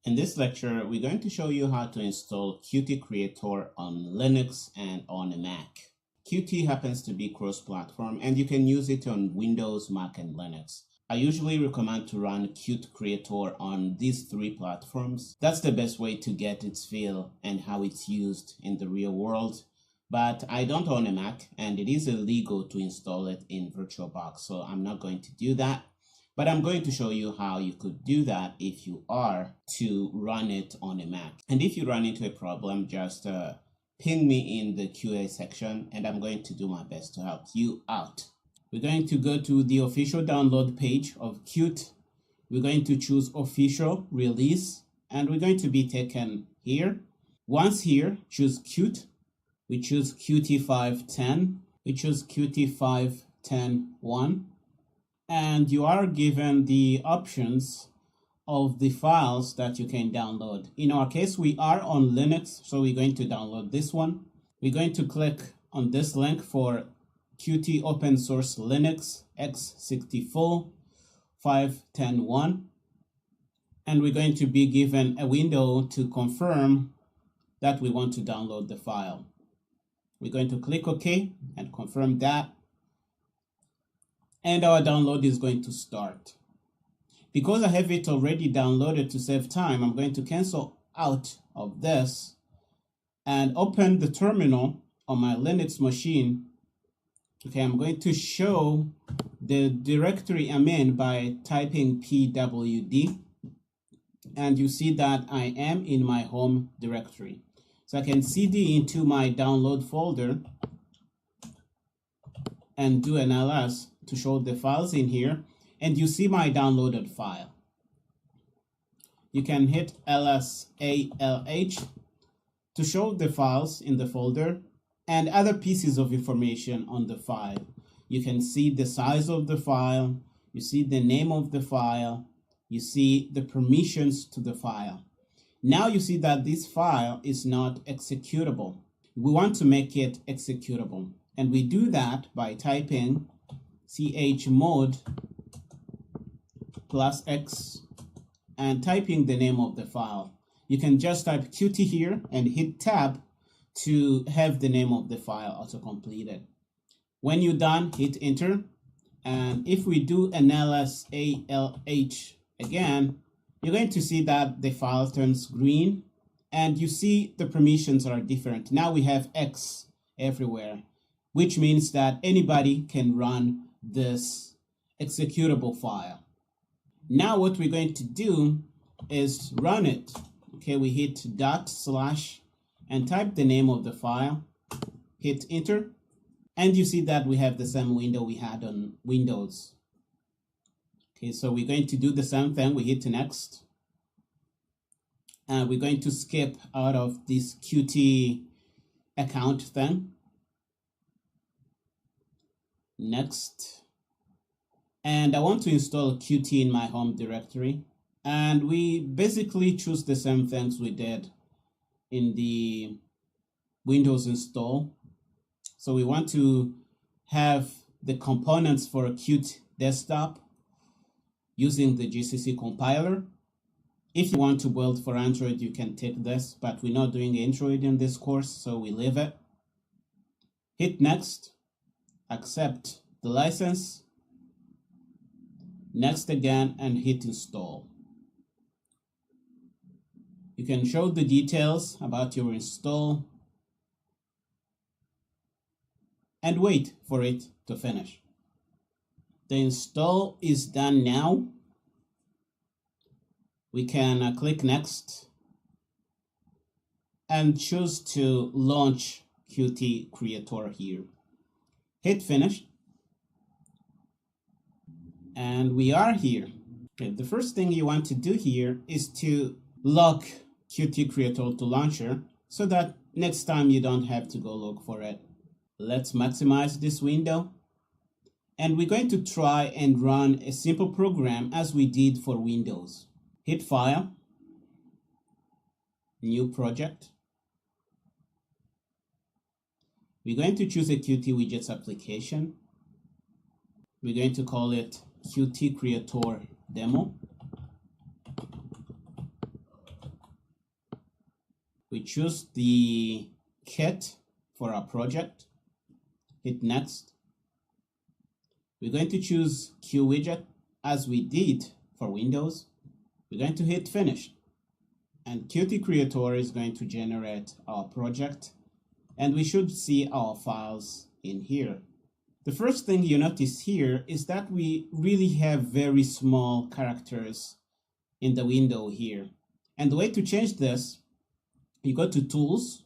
In this lecture, we're going to show you how to install Qt Creator on Linux and on a Mac. Qt happens to be cross-platform and you can use it on Windows, Mac, and Linux. I usually recommend to run Qt Creator on these three platforms. That's the best way to get its feel and how it's used in the real world. But I don't own a Mac and it is illegal to install it in VirtualBox, so I'm not going to do that. But I'm going to show you how you could do that if you are to run it on a Mac. And if you run into a problem, just ping me in the QA section and I'm going to do my best to help you out. We're going to go to the official download page of Qt. We're going to choose official release and we're going to be taken here. Once here, choose Qt. We choose Qt 510. We choose Qt 510.1. And you are given the options of the files that you can download. In our case, we are on Linux, so we're going to download this one. We're going to click on this link for Qt Open Source Linux x64 510.1. And we're going to be given a window to confirm that we want to download the file. We're going to click OK and confirm that. And our download is going to start. Because I have it already downloaded to save time, I'm going to cancel out of this and open the terminal on my Linux machine. Okay, I'm going to show the directory I'm in by typing pwd. And you see that I am in my home directory. So I can cd into my download folder and do an ls to show the files in here, and you see my downloaded file. You can hit LSALH to show the files in the folder and other pieces of information on the file. You can see the size of the file, you see the name of the file, you see the permissions to the file. Now you see that this file is not executable. We want to make it executable, and we do that by typing chmod +x and typing the name of the file. You can just type Qt here and hit tab to have the name of the file auto-completed. When you're done, hit enter. And if we do an LSALH again, you're going to see that the file turns green and you see the permissions are different. Now we have X everywhere, which means that anybody can run this executable file. Now what we're going to do is run it. Okay, we hit // and type the name of the file, hit enter, and you see that we have the same window we had on Windows. Okay, so we're going to do the same thing. We hit next, and we're going to skip out of this Qt account thing. Next, and I want to install Qt in my home directory, and we basically choose the same things we did in the Windows install. So we want to have the components for a Qt desktop using the GCC compiler. If you want to build for Android, you can take this, but we're not doing Android in this course, so we leave it. Hit next. Accept the license, next again, and hit install. You can show the details about your install and wait for it to finish. The install is done now. We can click next and choose to launch Qt Creator here. Hit finish, and we are here. Okay, the first thing you want to do here is to lock Qt Creator to launcher so that next time you don't have to go look for it. Let's maximize this window, and we're going to try and run a simple program as we did for Windows. Hit File, New Project. We're going to choose a Qt Widgets application. We're going to call it Qt Creator Demo. We choose the kit for our project, hit next. We're going to choose QWidget as we did for Windows. We're going to hit finish, and Qt Creator is going to generate our project, and we should see our files in here. The first thing you notice here is that we really have very small characters in the window here. And the way to change this, you go to Tools,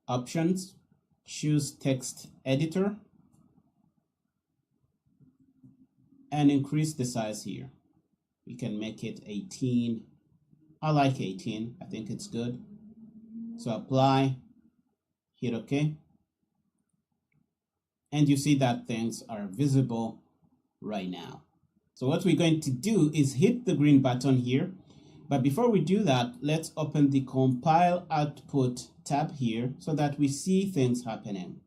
Options, choose Text Editor, and increase the size here. We can make it 18. I like 18. I think it's good. So apply, hit OK. And you see that things are visible right now. So what we're going to do is hit the green button here. But before we do that, let's open the Compile Output tab here so that we see things happening.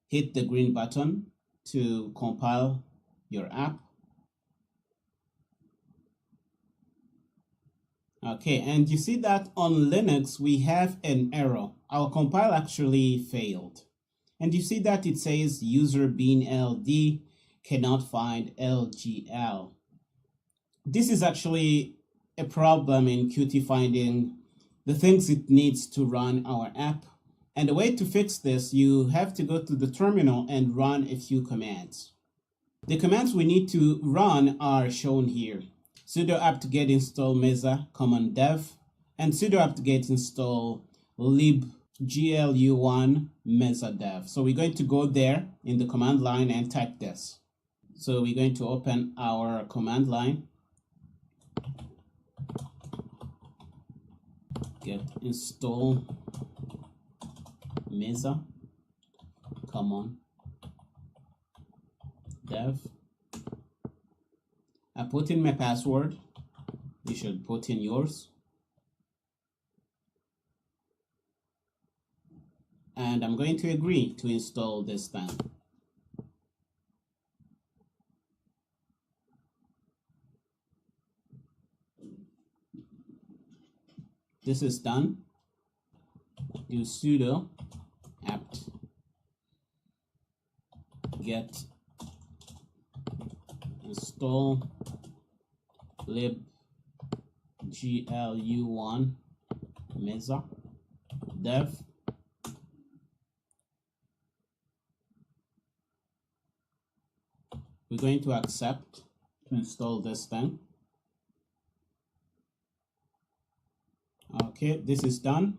Hit the green button to compile your app. Okay, and you see that on Linux we have an error. Our compile actually failed. And you see that it says user bin ld cannot find LGL. This is actually a problem in Qt finding the things it needs to run our app. And the way to fix this, you have to go to the terminal and run a few commands. The commands we need to run are shown here. Sudo apt-get install mesa common dev and sudo apt-get install libglu1 mesa dev. So we're going to go there in the command line and type this. So we're going to open our command line, get install mesa common dev. I put in my password. You should put in yours. And I'm going to agree to install this thing. This is done. Do sudo apt get install libglu1 mesa dev. We're going to accept to install this thing. Okay, this is done.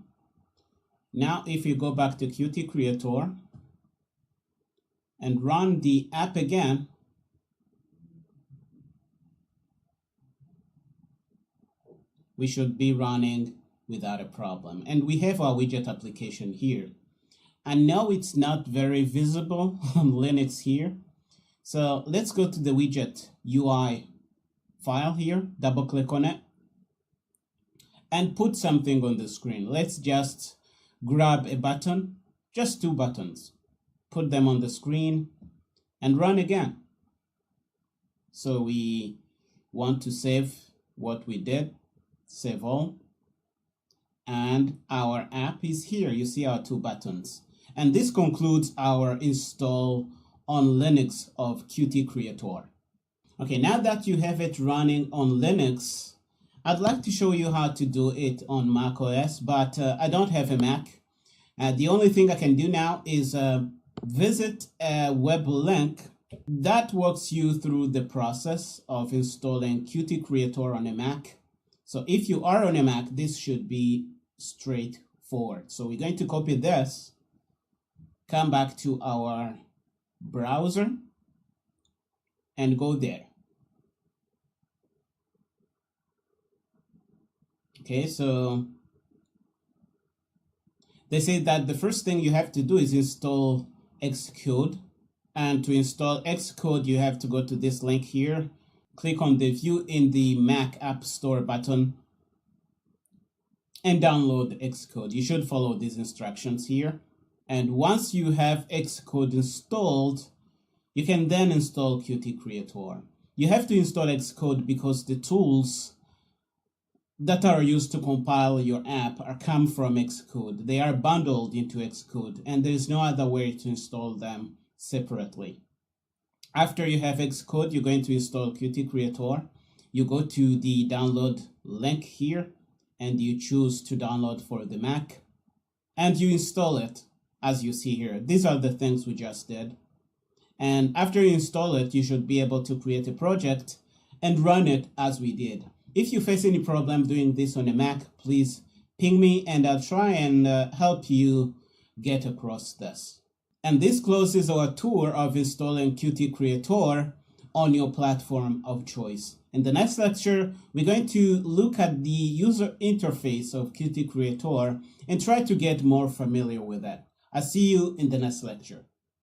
Now if you go back to Qt Creator and run the app again, we should be running without a problem. And we have our widget application here. I know it's not very visible on Linux here. So let's go to the widget UI file here, double click on it, and put something on the screen. Let's just grab a button, just 2 buttons, put them on the screen and run again. So we want to save what we did, save all, and our app is here. You see our 2 buttons. And this concludes our install on Linux of Qt Creator. Okay, now that you have it running on Linux, I'd like to show you how to do it on macOS, but I don't have a Mac. The only thing I can do now is visit a web link that walks you through the process of installing Qt Creator on a Mac. So if you are on a Mac, this should be straightforward. So we're going to copy this, come back to our browser, and go there. Okay, so they say that the first thing you have to do is install Xcode. And to install Xcode, you have to go to this link here, click on the View in the Mac App Store button, and download Xcode. You should follow these instructions here. And once you have Xcode installed, you can then install Qt Creator. You have to install Xcode because the tools that are used to compile your app come from Xcode. They are bundled into Xcode, and there is no other way to install them separately. After you have Xcode, you're going to install Qt Creator. You go to the download link here, and you choose to download for the Mac, and you install it as you see here. These are the things we just did. And after you install it, you should be able to create a project and run it as we did. If you face any problem doing this on a Mac, please ping me and I'll try and help you get across this. And this closes our tour of installing Qt Creator on your platform of choice. In the next lecture, we're going to look at the user interface of Qt Creator and try to get more familiar with it. I'll see you in the next lecture.